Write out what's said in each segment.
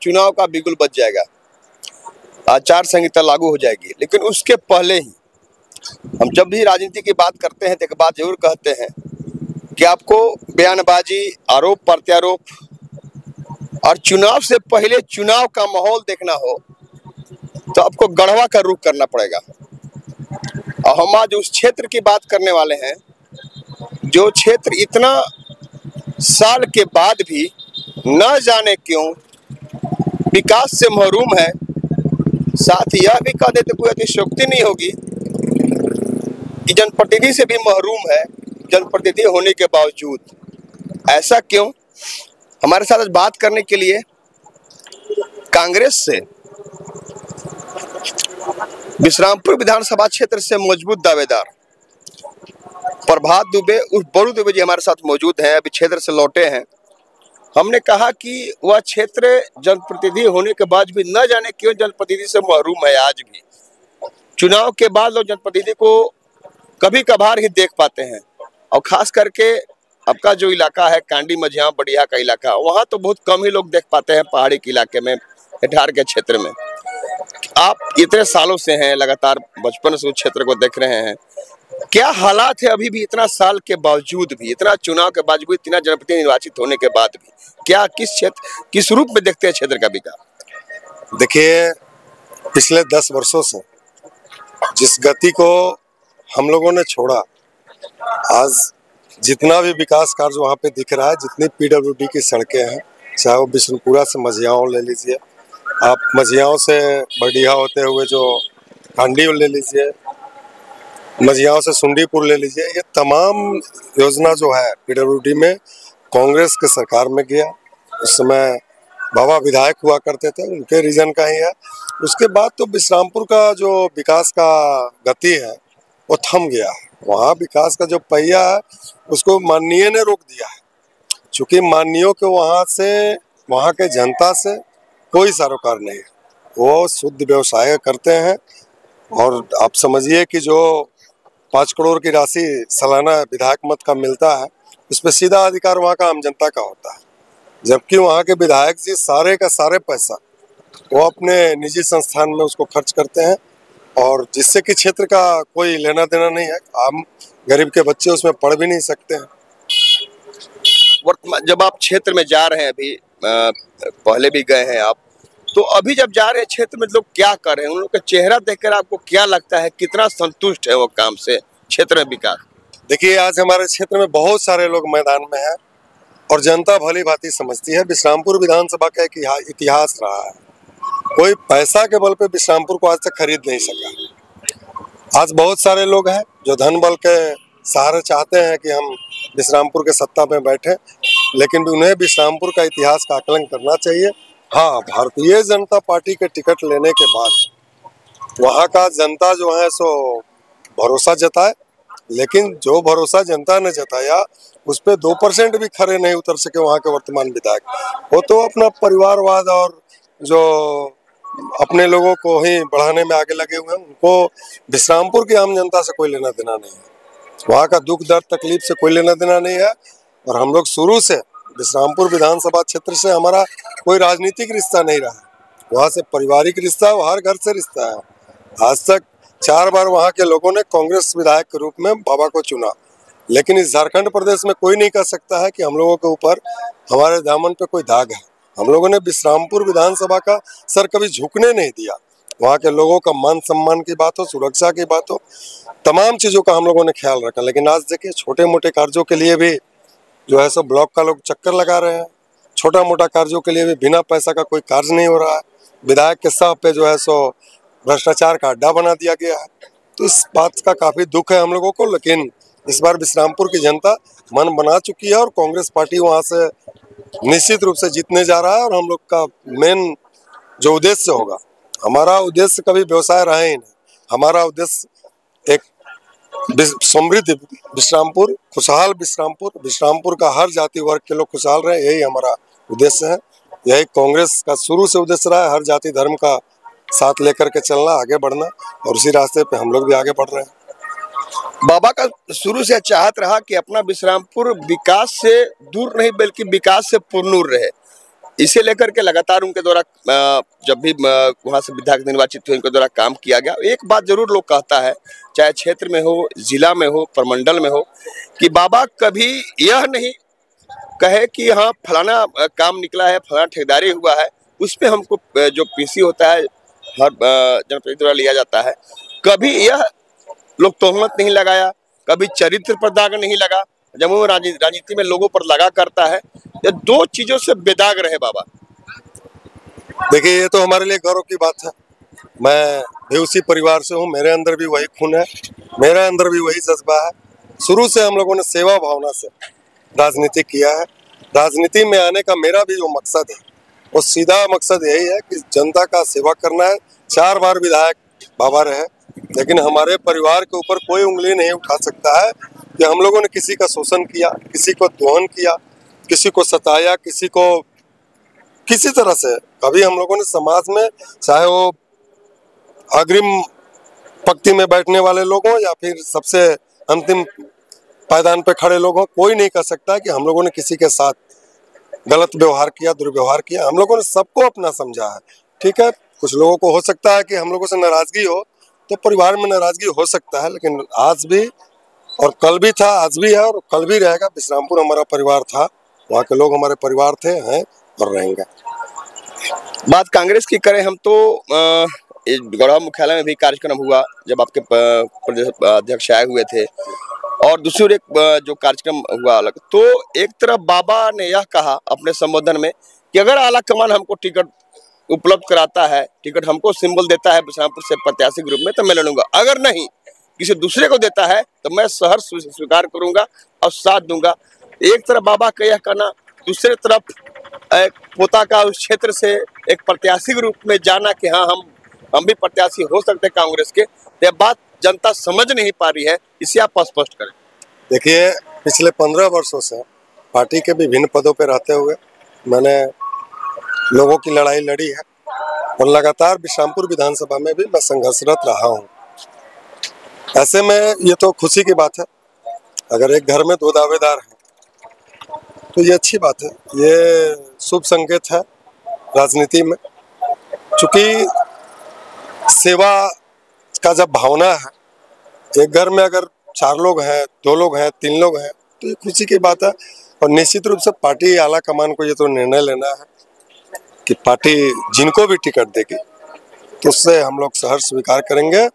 चुनाव का बिगुल बज जाएगा, आचार संहिता लागू हो जाएगी। लेकिन उसके पहले ही हम जब भी राजनीति की बात करते हैं तो एक बात जरूर कहते हैं कि आपको बयानबाजी, आरोप प्रत्यारोप और चुनाव से पहले चुनाव का माहौल देखना हो तो आपको गढ़वा का रुख करना पड़ेगा। और हम आज उस क्षेत्र की बात करने वाले हैं जो क्षेत्र इतना साल के बाद भी न जाने क्यों विकास से महरूम है। साथ ही यह भी कह देते कोई अतिशयोक्ति नहीं होगी कि जनप्रतिनिधि से भी महरूम है, जनप्रतिनिधि होने के बावजूद। ऐसा क्यों? हमारे साथ आज बात करने के लिए कांग्रेस से विश्रामपुर विधानसभा क्षेत्र से मजबूत दावेदार प्रभात दुबे उर्फ बड़ू दुबे जी हमारे साथ मौजूद हैं, अभी क्षेत्र से लौटे हैं। हमने कहा कि वह क्षेत्र जनप्रतिनिधि होने के बाद भी न जाने क्यों जनप्रतिनिधि से महरूम है। आज भी चुनाव के बाद लोग जनप्रतिनिधि को कभी कभार ही देख पाते हैं, और खास करके आपका जो इलाका है कांडी मझिया बढ़िया का इलाका, वहाँ तो बहुत कम ही लोग देख पाते हैं। पहाड़ी के इलाके में, कटिहार के क्षेत्र में आप इतने सालों से हैं, लगातार बचपन से उस क्षेत्र को देख रहे हैं। क्या हालात है अभी भी इतना साल के बावजूद भी, इतना चुनाव के बावजूद, इतना जनप्रतिनिधि निर्वाचित होने के बाद भी, क्या किस क्षेत्र किस रूप में देखते हैं क्षेत्र का विकास? देखिए, पिछले 10 वर्षों से जिस गति को हम लोगों ने छोड़ा, आज जितना भी विकास कार्य वहाँ पे दिख रहा है, जितनी पीडब्ल्यूडी की सड़कें हैं, चाहे वो बिशनपुरा से मझियाओं ले लीजिए, आप मझियाओं से बढ़िया होते हुए जो कांडी ले लीजिए, मझियाओं से सुंडीपुर ले लीजिए, ये तमाम योजना जो है पीडब्ल्यूडी में कांग्रेस के सरकार में गया। उस समय बाबा विधायक हुआ करते थे, उनके रीजन का ही है। उसके बाद तो विश्रामपुर का जो विकास का गति है वो थम गया है। वहाँ विकास का जो पहिया है उसको माननीय ने रोक दिया है, चूँकि माननीयों के वहाँ से, वहाँ के जनता से कोई सरोकार नहीं है। वो शुद्ध व्यवसाय करते हैं, और आप समझिए कि जो 5 करोड़ की राशि सालाना विधायक मत का मिलता है, उस पर सीधा अधिकार वहाँ का आम जनता का होता है। जबकि वहाँ के विधायक जी सारे का सारे पैसा वो अपने निजी संस्थान में उसको खर्च करते हैं, और जिससे कि क्षेत्र का कोई लेना देना नहीं है। आम गरीब के बच्चे उसमें पढ़ भी नहीं सकते हैं। वर्तमान जब आप क्षेत्र में जा रहे हैं, अभी पहले भी गए हैं आप, तो अभी जब जा रहे हैं क्षेत्र में लोग क्या कर रहे हैं, उन लोग का चेहरा देखकर आपको क्या लगता है, कितना संतुष्ट है वो काम से, क्षेत्र में विकास? देखिए, आज हमारे क्षेत्र में बहुत सारे लोग मैदान में हैं और जनता भली भांति समझती है। विश्रामपुर विधानसभा का एक इतिहास रहा है, कोई पैसा के बल पे विश्रामपुर को आज तक खरीद नहीं सका। आज बहुत सारे लोग हैं जो धन बल के सहारे चाहते हैं कि हम विश्रामपुर के सत्ता में बैठे, लेकिन उन्हें विश्रामपुर का इतिहास का आकलन करना चाहिए। हाँ, भारतीय जनता पार्टी के टिकट लेने के बाद वहाँ का जनता जो है सो भरोसा जताए, लेकिन जो भरोसा जनता ने जताया उस पर 2% भी खरे नहीं उतर सके वहाँ के वर्तमान विधायक। वो तो अपना परिवारवाद और जो अपने लोगों को ही बढ़ाने में आगे लगे हुए हैं। उनको विश्रामपुर की आम जनता से कोई लेना देना नहीं है, वहाँ का दुख दर्द तकलीफ से कोई लेना देना नहीं है। और हम लोग शुरू से विश्रामपुर विधानसभा क्षेत्र से हमारा कोई राजनीतिक रिश्ता नहीं रहा है, वहाँ से पारिवारिक रिश्ता, हर घर से रिश्ता है। आज तक 4 बार वहाँ के लोगों ने कांग्रेस विधायक के रूप में बाबा को चुना, लेकिन इस झारखंड प्रदेश में कोई नहीं कह सकता है कि हम लोगों के ऊपर, हमारे दामन पे कोई दाग है। हम लोगों ने विश्रामपुर विधानसभा का सर कभी झुकने नहीं दिया। वहाँ के लोगों का मान सम्मान की बात हो, सुरक्षा की बात हो, तमाम चीज़ों का हम लोगों ने ख्याल रखा। लेकिन आज देखिए, छोटे मोटे कार्यों के लिए भी जो है सो ब्लॉक का लोग चक्कर लगा रहे हैं। छोटा मोटा कार्यों के लिए भी बिना पैसा का कोई कार्य नहीं हो रहा है। विधायक के साथ पे जो है सो भ्रष्टाचार का अड्डा बना दिया गया है। तो इस बात का काफ़ी दुख है हम लोगों को। लेकिन इस बार विश्रामपुर की जनता मन बना चुकी है और कांग्रेस पार्टी वहाँ से निश्चित रूप से जीतने जा रहा है। और हम लोग का मेन जो उद्देश्य होगा, हमारा उद्देश्य कभी व्यवसाय रहा ही नहीं। हमारा उद्देश्य एक समृद्ध विश्रामपुर, खुशहाल विश्रामपुर, विश्रामपुर का हर जाति वर्ग के लोग खुशहाल रहे, यही हमारा उद्देश्य है। यही कांग्रेस का शुरू से उद्देश्य रहा है, हर जाति धर्म का साथ लेकर के चलना, आगे बढ़ना, और उसी रास्ते पे हम लोग भी आगे बढ़ रहे हैं। बाबा का शुरू से चाहत रहा कि अपना विश्रामपुर विकास से दूर नहीं बल्कि विकास से पुरनूर रहे। इसे लेकर के लगातार उनके द्वारा जब भी वहां से विधायक निर्वाचित हुए उनके द्वारा काम किया गया। एक बात जरूर लोग कहता है, चाहे क्षेत्र में हो, जिला में हो, प्रमंडल में हो, कि बाबा कभी यह नहीं कहे कि हाँ फलाना काम निकला है, फलाना ठेकेदारी हुआ है, उस पे हमको जो पीसी होता है हर जनप्रतिनिधि द्वारा लिया जाता है। कभी यह लोग तोहमत नहीं लगाया, कभी चरित्र पर दाग नहीं लगा। जब वो राजनीति में लोगों पर लगा करता है, ये दो चीजों से बेदाग रहे बाबा। देखिए, ये तो हमारे लिए गौरव की बात है। मैं भी उसी परिवार से हूँ, मेरे अंदर भी वही खून है, मेरे अंदर भी वही जज्बा है। शुरू से हम लोगों ने सेवा भावना से राजनीति किया है। राजनीति में आने का मेरा भी जो मकसद है वो सीधा मकसद यही है कि जनता का सेवा करना है। 4 बार विधायक बाबा रहे, लेकिन हमारे परिवार के ऊपर कोई उंगली नहीं उठा सकता है कि हम लोगों ने किसी का शोषण किया, किसी को दोहन किया, किसी को सताया, किसी को किसी तरह से। कभी हम लोगों ने समाज में, चाहे वो अग्रिम पंक्ति में बैठने वाले लोग हों या फिर सबसे अंतिम पायदान पे खड़े लोग हों, कोई नहीं कह सकता कि हम लोगों ने किसी के साथ गलत व्यवहार किया, दुर्व्यवहार किया। हम लोगों ने सबको अपना समझा है। ठीक है, कुछ लोगों को हो सकता है कि हम लोगों से नाराजगी हो, तो परिवार में नाराजगी हो सकता है, लेकिन आज भी और कल भी था, आज भी है और कल भी रहेगा। विश्रामपुर हमारा परिवार था, वहाँ के लोग हमारे परिवार थे, हैं और रहेंगे। बात कांग्रेस की करें हम तो गढ़वा मुख्यालय में भी कार्यक्रम हुआ जब आपके प्रदेश अध्यक्ष आए हुए थे, और दूसरी एक जो कार्यक्रम हुआ अलग। तो एक तरफ बाबा ने यह कहा अपने संबोधन में कि अगर आला कमान हमको टिकट उपलब्ध कराता है, टिकट हमको सिंबल देता है बिश्रामपुर से प्रत्याशी के रूप में, तो मैं लड़ूंगा। अगर नहीं किसी दूसरे को देता है तो मैं सहर्ष स्वीकार करूंगा और साथ दूंगा। एक तरफ बाबा का यह कहना, दूसरी तरफ पोता का उस क्षेत्र से एक प्रत्याशी के रूप में जाना कि हाँ हम भी प्रत्याशी हो सकते हैं कांग्रेस के। यह बात जनता समझ नहीं पा रही है, इसे आप स्पष्ट करें। देखिए, पिछले 15 वर्षों से पार्टी के विभिन्न पदों पर रहते हुए मैंने लोगों की लड़ाई लड़ी है और लगातार बिश्रामपुर विधानसभा में भी मैं संघर्षरत रहा हूँ। ऐसे में ये तो खुशी की बात है, अगर एक घर में 2 दावेदार हैं तो ये अच्छी बात है, ये शुभ संकेत है राजनीति में। चूंकि सेवा का जब भावना है, एक घर में अगर 4 लोग हैं, 2 लोग हैं, 3 लोग हैं, तो ये खुशी की बात है। और निश्चित रूप से पार्टी आला कमान को ये तो निर्णय लेना है कि पार्टी जिनको भी टिकट देगी तो उससे हम लोग सहर्ष स्वीकार करेंगे।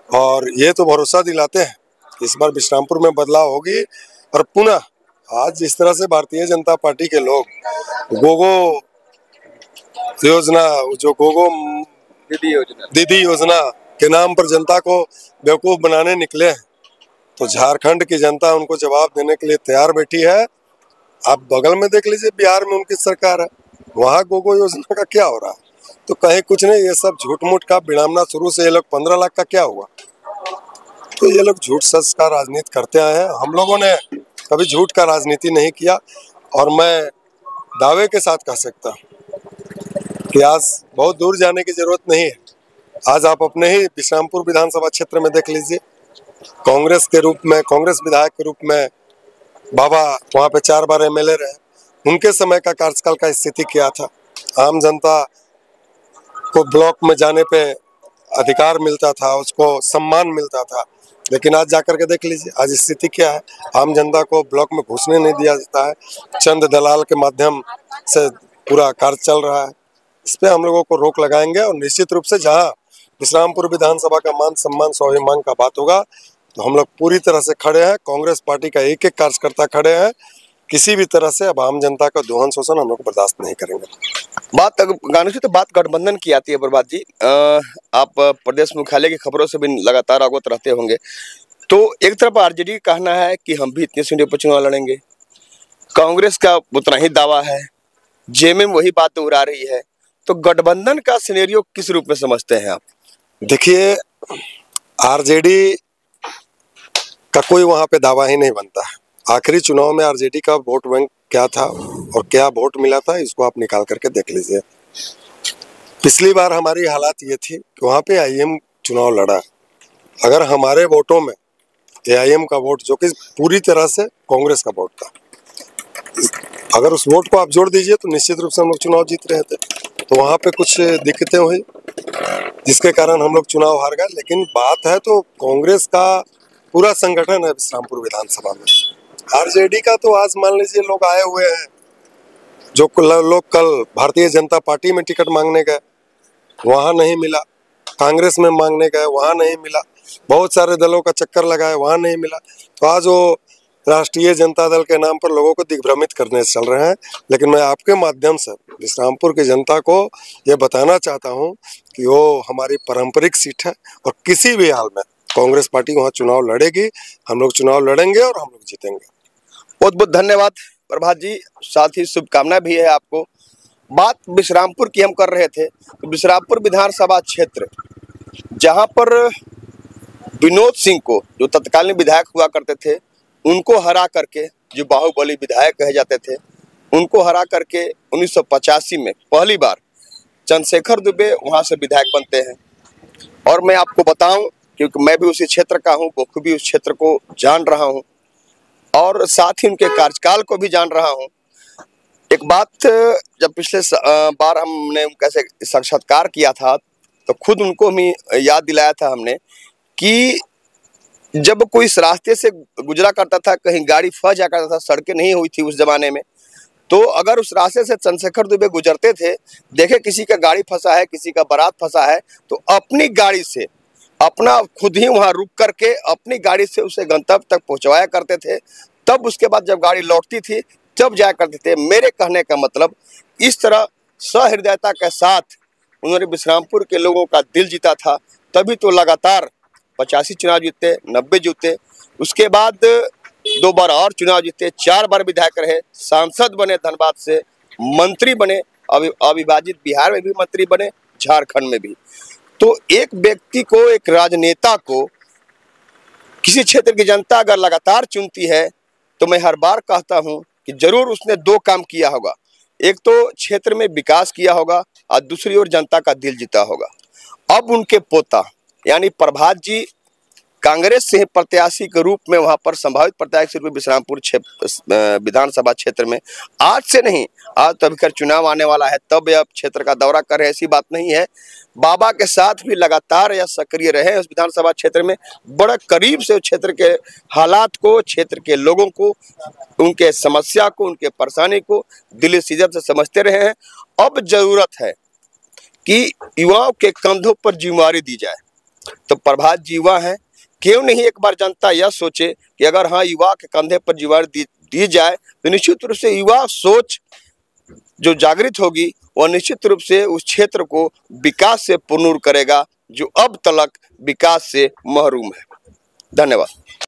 और ये तो भरोसा दिलाते हैं इस बार विश्रामपुर में बदलाव होगी। और पुनः आज जिस तरह से भारतीय जनता पार्टी के लोग गोगो योजना, जो गोगो दीदी योजना के नाम पर जनता को बेवकूफ बनाने निकले हैं, तो झारखंड की जनता उनको जवाब देने के लिए तैयार बैठी है। आप बगल में देख लीजिए, बिहार में उनकी सरकार है, वहाँ गोगो योजना का क्या हो रहा है? तो कहीं कुछ नहीं, ये सब झूठ मूठ का बिड़ामना। शुरू से ये लोग 15 लाख का क्या हुआ? तो ये लोग झूठ सच का राजनीति करते आए हैं। हम लोगों ने कभी झूठ का राजनीति नहीं किया। और मैं दावे के साथ कह सकता हूँ कि आज बहुत दूर जाने की जरूरत नहीं है। आज आप अपने ही बिश्रामपुर विधानसभा क्षेत्र में देख लीजिए, कांग्रेस के रूप में, कांग्रेस विधायक के रूप में बाबा वहाँ पे 4 बार एमएलए रहे। उनके समय का कार्यकाल का स्थिति क्या था? आम जनता को ब्लॉक में जाने पे अधिकार मिलता था, उसको सम्मान मिलता था। लेकिन आज जाकर के देख लीजिए, आज स्थिति क्या है? आम जनता को ब्लॉक में घुसने नहीं दिया जाता है, चंद दलाल के माध्यम से पूरा कार्य चल रहा है। इस पे हम लोगों को रोक लगाएंगे। और निश्चित रूप से जहाँ विश्रामपुर विधानसभा का मान सम्मान स्वाभिमान का बात होगा, तो हम लोग पूरी तरह से खड़े हैं। कांग्रेस पार्टी का एक एक कार्यकर्ता खड़े हैं। किसी भी तरह से अब आम जनता का दोहन शोषण हम लोग बर्दाश्त नहीं करेंगे। बात गांधी जी, तो बात गठबंधन की आती है प्रभात जी। आप प्रदेश मुख्यालय की खबरों से भी लगातार अवगत रहते होंगे। तो एक तरफ आरजेडी का कहना है कि हम भी इतनी सीटों पर चुनाव लड़ेंगे, कांग्रेस का उतना ही दावा है, जेएमएम वही बात दोहरा रही है। तो गठबंधन का सिनेरियो किस रूप में समझते हैं आप? देखिए, आरजेडी का कोई वहां पे दावा ही नहीं बनता है। आखिरी चुनाव में आरजेडी का वोट बैंक क्या था और क्या वोट मिला था, इसको आप निकाल करके देख लीजिए। पिछली बार हमारी हालात ये थी कि वहां पे आईएम चुनाव लड़ा। अगर हमारे वोटों में एआईएम का वोट, जो कि पूरी तरह से कांग्रेस का वोट था, अगर उस वोट को आप जोड़ दीजिए तो निश्चित रूप से हम लोग चुनाव जीत रहे थे। तो वहाँ पे कुछ दिक्कतें हुई जिसके कारण हम लोग चुनाव हार गए। लेकिन बात है तो कांग्रेस का पूरा संगठन है बिश्रामपुर विधानसभा में। आरजेडी का तो आज मान लीजिए लोग आए हुए हैं, जो लोग कल भारतीय जनता पार्टी में टिकट मांगने गए, वहाँ नहीं मिला। कांग्रेस में मांगने गए, वहाँ नहीं मिला। बहुत सारे दलों का चक्कर लगाए, वहाँ नहीं मिला। तो आज वो राष्ट्रीय जनता दल के नाम पर लोगों को दिग्भ्रमित करने चल रहे हैं। लेकिन मैं आपके माध्यम से बिश्रामपुर की जनता को ये बताना चाहता हूँ कि वो हमारी पारंपरिक सीट है और किसी भी हाल में कांग्रेस पार्टी वहाँ चुनाव लड़ेगी। हम लोग चुनाव लड़ेंगे और हम लोग जीतेंगे। बहुत बहुत धन्यवाद प्रभात जी, साथ ही शुभकामनाएं भी है आपको। बात बिश्रामपुर की हम कर रहे थे, तो बिश्रामपुर विधानसभा क्षेत्र जहां पर विनोद सिंह को, जो तत्कालीन विधायक हुआ करते थे, उनको हरा करके, जो बाहुबली विधायक कहे जाते थे, उनको हरा करके 1985 में पहली बार चंद्रशेखर दुबे वहां से विधायक बनते हैं। और मैं आपको बताऊं, क्योंकि मैं भी उसी क्षेत्र का हूं, बखूबी उस क्षेत्र को जान रहा हूं और साथ ही उनके कार्यकाल को भी जान रहा हूं। एक बात, जब पिछले बार हमने उनका साक्षात्कार किया था तो खुद उनको भी याद दिलाया था हमने कि जब कोई इस रास्ते से गुजरा करता था, कहीं गाड़ी फंस जा करता था, सड़कें नहीं हुई थी उस जमाने में, तो अगर उस रास्ते से चंद्रशेखर दुबे गुजरते थे, देखे किसी का गाड़ी फंसा है, किसी का बारात फंसा है, तो अपनी गाड़ी से, अपना खुद ही वहां रुक करके अपनी गाड़ी से उसे गंतव्य तक पहुंचवाया करते थे। तब उसके बाद जब गाड़ी लौटती थी तब जाया करते थे। मेरे कहने का मतलब, इस तरह सहृदयता के साथ उन्होंने बिश्रामपुर के लोगों का दिल जीता था। तभी तो लगातार 85 चुनाव जीते, 90 जीते, उसके बाद 2 बार और चुनाव जीते, 4 बार विधायक रहे, सांसद बने धनबाद से, मंत्री बने, अविभाजित बिहार में भी मंत्री बने, झारखंड में भी। तो एक व्यक्ति को, एक राजनेता को किसी क्षेत्र की जनता अगर लगातार चुनती है तो मैं हर बार कहता हूं कि जरूर उसने 2 काम किया होगा। एक तो क्षेत्र में विकास किया होगा और दूसरी ओर जनता का दिल जीता होगा। अब उनके पोता यानी प्रभात जी कांग्रेस से प्रत्याशी के रूप में वहां पर संभावित प्रत्याशी के रूप में बिश्रामपुर विधानसभा क्षेत्र में आज से नहीं, आज तो अभी चुनाव आने वाला है तब यह क्षेत्र का दौरा कर रहे, ऐसी बात नहीं है। बाबा के साथ भी लगातार यह सक्रिय रहे उस विधानसभा क्षेत्र में, बड़ा करीब से उस क्षेत्र के हालात को, क्षेत्र के लोगों को, उनके समस्या को, उनके परेशानी को दिल शिद्दत से समझते रहे हैं। अब जरूरत है कि युवाओं के कंधों पर जिम्मेवारी दी जाए। तो प्रभात जी युवा है, क्यों नहीं एक बार जनता यह सोचे कि अगर हाँ युवा के कंधे पर जिम्मेवारी दी जाए तो निश्चित रूप से युवा सोच जो जागृत होगी वह निश्चित रूप से उस क्षेत्र को विकास से पूर्ण करेगा, जो अब तक विकास से महरूम है। धन्यवाद।